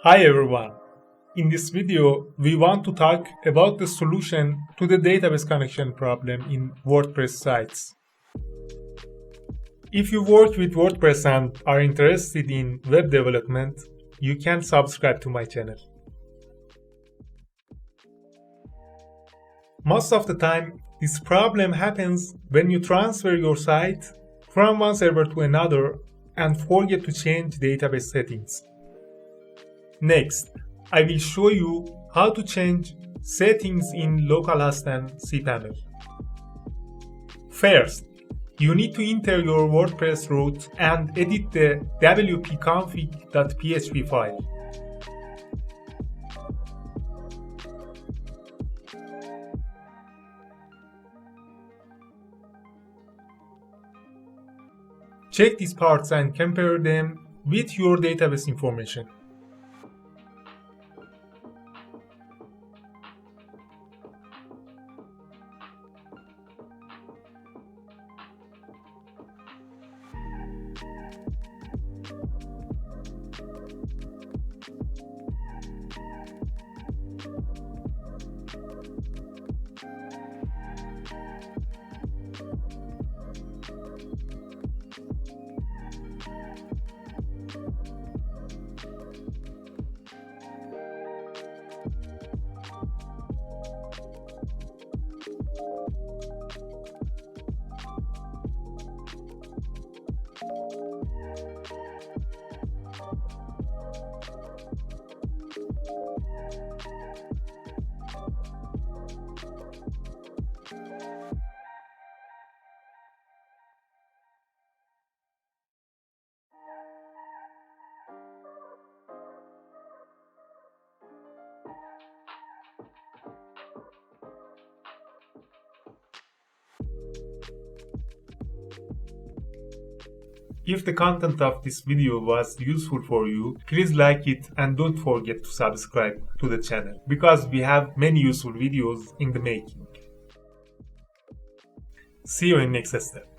Hi everyone! In this video, we want to talk about the solution to the database connection problem in WordPress sites. If you work with WordPress and are interested in web development, you can subscribe to my channel. Most of the time, this problem happens when you transfer your site from one server to another and forget to change database settings. Next, I will show you how to change settings in localhost and cPanel. First, you need to enter your WordPress root and edit the wp-config.php file. Check these parts and compare them with your database information. If the content of this video was useful for you, please like it and don't forget to subscribe to the channel because we have many useful videos in the making. See you in next step.